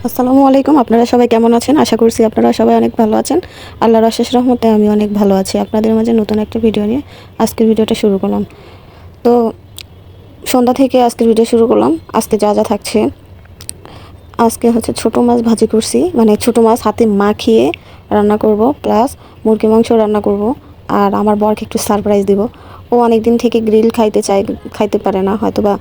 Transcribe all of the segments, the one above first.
আসসালামু আলাইকুম। আপনারা সবাই কেমন আছেন? আশা করছি আপনারা সবাই অনেক ভালো আছেন। আল্লাহর অশেষ রহমতে আমি অনেক ভালো আছি। আপনাদের মাঝে নতুন একটা ভিডিও নিয়ে আজকের ভিডিওটা শুরু করলাম। তো সন্ধ্যা থেকে আজকের ভিডিও শুরু করলাম। আজকে যা থাকছে, আজকে হচ্ছে ছোট মাছ ভাজি করছি, মানে ছোট মাছ হাতে মাখিয়ে রান্না করব, প্লাস মুরগি মাংস রান্না করব। আর আমার বরকে একটু সারপ্রাইজ দিব। ও অনেক দিন থেকে গ্রিল খাইতে চায়, খাইতে পারে না, হয়তোবা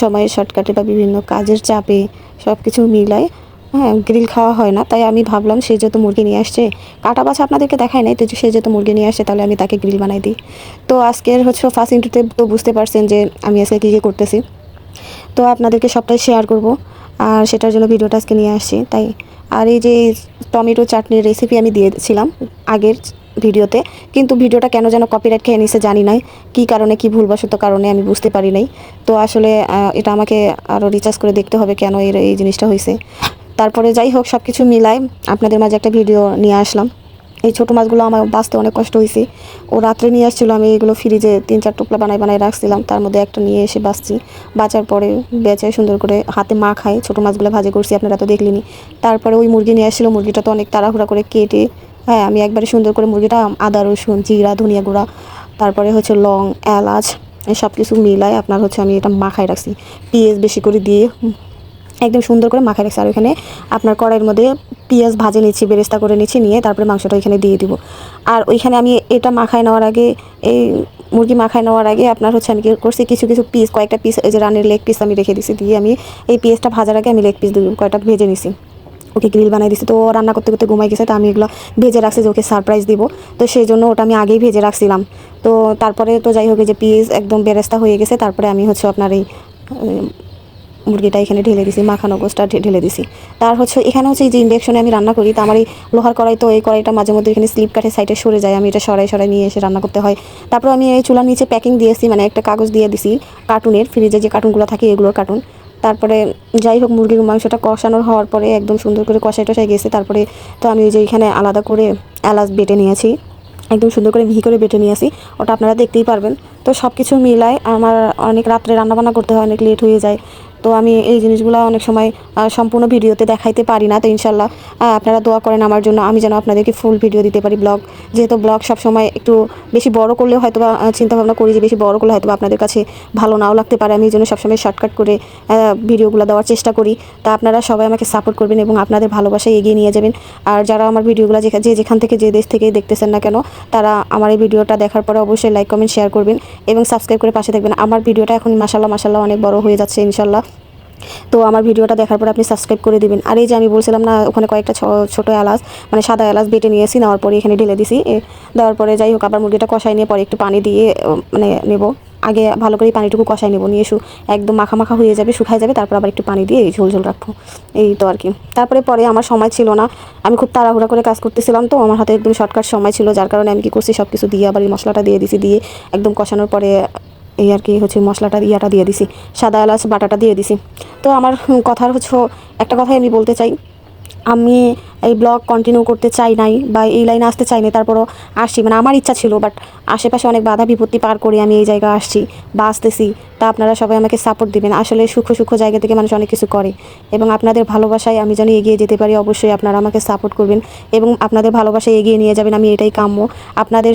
সময়ের শর্টকাটে বা বিভিন্ন কাজের চাপে সব কিছু মিলায় হ্যাঁ গ্রিল খাওয়া হয় না। তাই আমি ভাবলাম সে যেহেতু মুরগি নিয়ে আসছে, কাটা বাছা আপনাদেরকে দেখায় নাই, তো সে যেহেতু মুরগি নিয়ে আসছে তাহলে আমি তাকে গ্রিল বানাই দিই। তো আজকের হচ্ছে ফার্স্ট ইন্টুতে তো বুঝতে পারছেন যে আমি আজকে কী কী করতেছি। তো আপনাদেরকে সবটাই শেয়ার করব, আর সেটার জন্য ভিডিওটা আজকে নিয়ে আসছি তাই। আর এই যে টমেটো চাটনির রেসিপি আমি দিয়েছিলাম আগের ভিডিওতে, কিন্তু ভিডিওটা কেন যেন কপিরাইট খেয়ে নিছে, জানি নাই কী কারণে, কী ভুলবশত কারণে আমি বুঝতে পারি নাই। তো আসলে এটা আমাকে আরও রিচার্জ করে দেখতে হবে কেন এই জিনিসটা হয়েছে। তারপরে যাই হোক, সব কিছু মিলাই আপনাদের মাঝে একটা ভিডিও নিয়ে আসলাম। এই ছোটো মাছগুলো আমার বাঁচতে অনেক কষ্ট হয়েছে। ও রাত্রে নিয়ে আসছিলো, আমি এগুলো ফ্রিজে 3-4 টুকরা বানায় রাখছিলাম, তার মধ্যে একটা নিয়ে এসে বাঁচছি। বাঁচার পরে বেঁচে সুন্দর করে হাতে মা খাই, ছোটো মাছগুলো ভাজি করছি, আপনারা তো দেখলেনি। তারপরে ওই মুরগি নিয়ে আসছিলো, মুরগিটা তো অনেক তাড়াহুড়া করে কেটে, হ্যাঁ আমি একবারে সুন্দর করে মুরগিটা আদা রসুন জিরা ধনিয়া গুঁড়া, তারপরে হচ্ছে লং এলাচ, সব কিছু মিলায় আপনার হচ্ছে আমি এটা মাখায় রাখছি, পেঁয়াজ বেশি করে দিয়ে একদম সুন্দর করে মাখায় রাখছি। আর ওইখানে আপনার কড়াইয়ের মধ্যে পেঁয়াজ ভাজে নিচ্ছি, বেরেস্তা করে নিচ্ছি, নিয়ে তারপরে মাংসটা ওইখানে দিয়ে দিব। আর ওইখানে আমি এটা মাখায় নেওয়ার আগে, এই মুরগি মাখায় নেওয়ার আগে আপনার হচ্ছে আমি কী করছি, কিছু কিছু পিস, কয়েকটা পিস, এই যে রানের লেগ পিস আমি রেখে দিছি, দিয়ে আমি এই পেঁয়াজটা ভাজার আগে আমি লেগ পিস কয়েকটা ভেজে নিছি। ওকে গ্রিল বানাই দিছি। তো রান্না করতে করতে ঘুমাই গেছে, তো আমি এগুলো ভেজে রাখছি যে ওকে সারপ্রাইজ দিব। তো সেই জন্য ওটা আমি আগেই ভেজে রাখছিলাম। তো তারপরে তো যাই হোক, যে পিস একদম বেরেস্তা হয়ে গেছে, তারপরে আমি হচ্ছে আপনার এই মুরগিটা এখানে ঢেলে দিছি, মাখানো গোশটা ঢেলে দিছি। তার হচ্ছে এখানে হচ্ছে এই যে ইন্ডাকশনে আমি রান্না করি, তো আমার এই লোহার কড়াই, তো এই কড়াইটা মাঝে মধ্যে এখানে স্লিপ কাটে সাইডে সরে যায়, আমি এটা সরাই নিয়ে এসে রান্না করতে হয়। তারপর আমি এই চুলার নিচে প্যাকিং দিয়েছি, মানে একটা কাগজ দিয়ে দিছি কার্টুনের, ফ্রিজে যে কার্টুনগুলো থাকে এগুলোর কার্টুন। তারপরে যাই হোক, মুরগির মাংসটা কষানোর হওয়ার পরে একদম সুন্দর করে কষাই গেছে। তারপরে তো আমি ওই যে এখানে আলাদা করে এলাচ বেটে নিয়েছি, একদম সুন্দর করে মিহি করে বেটে নিয়ে আসি, ওটা আপনারা দেখতেই পারবেন। তো সব কিছু মিলায় আমার অনেক রাত্রে রান্নাবান্না করতে হয়, অনেক লেট হয়ে যায়। তো আমি এই জিনিসগুলো অনেক সময় সম্পূর্ণ ভিডিওতে দেখাইতে পারি না। তো ইনশাল্লাহ আপনারা দোয়া করেন আমার জন্য, আমি যেন আপনাদেরকে ফুল ভিডিও দিতে পারি। ব্লগ যেহেতু ব্লগ সবসময় একটু বেশি বড় করলে হয়তো বা চিন্তাভাবনা করি যে বেশি বড় করলে হয়তো বা আপনাদের কাছে ভালো নাও লাগতে পারে, আমি এই জন্য সবসময় শর্টকাট করে ভিডিওগুলো দেওয়ার চেষ্টা করি। তা আপনারা সবাই আমাকে সাপোর্ট করবেন এবং আপনাদের ভালোবাসায় এগিয়ে নিয়ে যাবেন। আর যারা আমার ভিডিওগুলো যেখান থেকে যে দেশ থেকে দেখতেছেন না কেন, তারা আমার এই ভিডিওটা দেখার পরে অবশ্যই লাইক কমেন্ট শেয়ার করবেন এবং সাবস্ক্রাইব করে পাশে থাকবেন। আমার ভিডিওটা এখন মাশাল্লাহ অনেক বড় হয়ে যাচ্ছে ইনশাল্লাহ। তো আমার ভিডিওটা দেখার পর আপনি সাবস্ক্রাইব করে দিবেন। আর এই যে আমি বলছিলাম না, ওখানে কয়েকটা ছোটো এলাচ, মানে সাদা এলাচ বেটে নিয়েছি, নেওয়ার পরে এখানে ঢেলে দিছি। দেওয়ার পরে যাই হোক, আবার মুরগিটা কষাই নিয়ে পরে একটু পানি দিয়ে মানে নেব, আগে ভালো করে পানিটুকু কষাই নেব, নিয়ে একদম মাখা হয়ে যাবে, শুকায় যাবে, তারপর আবার একটু পানি দিয়ে ঝোল রাখবো। এই তো আর কি। তারপরে পরে আমার সময় ছিল না, আমি খুব তাড়াহুড়া করে কাজ করতেছিলাম, তো আমার হাতে একদম শর্টকাট সময় ছিল, যার কারণে আমি কী করছি, সব কিছু দিয়ে আবার এই মশলাটা দিয়ে দিছি, দিয়ে একদম কষানোর পরে এই আর কি হচ্ছে মশলাটা ইয়াটা দিয়ে দিছি, সাদা এলাচ বাটাটা দিয়ে দিছি। তো আমার কথার হচ্ছে একটা কথাই আমি বলতে চাই, আমি এই ব্লগ কন্টিনিউ করতে চাই নাই বা এই লাইনে আসতে চাই নাই, তারপরও আসছি, মানে আমার ইচ্ছা ছিল, বাট আশেপাশে অনেক বাধা বিপত্তি পার করে আমি এই জায়গায় আসছি বা আসতেছি। তা আপনারা সবাই আমাকে সাপোর্ট দিবেন। আসলে সূক্ষ্ম জায়গা থেকে মানুষ অনেক কিছু করে, এবং আপনাদের ভালোবাসায় আমি যেন এগিয়ে যেতে পারি, অবশ্যই আপনারা আমাকে সাপোর্ট করবেন এবং আপনাদের ভালোবাসায় এগিয়ে নিয়ে যাবেন, আমি এটাই কাম্য। আপনাদের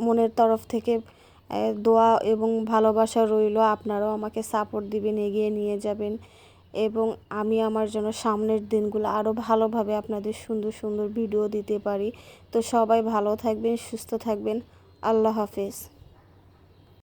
মনের তরফ থেকে দোয়া এবং ভালোবাসা রইল। আপনারাও আমাকে সাপোর্ট দিবেন, এগিয়ে নিয়ে যাবেন এবং আমি আমার জন্য সামনের দিনগুলো আরও ভালোভাবে আপনাদের সুন্দর সুন্দর ভিডিও দিতে পারি। তো সবাই ভালো থাকবেন, সুস্থ থাকবেন। আল্লাহ হাফেজ।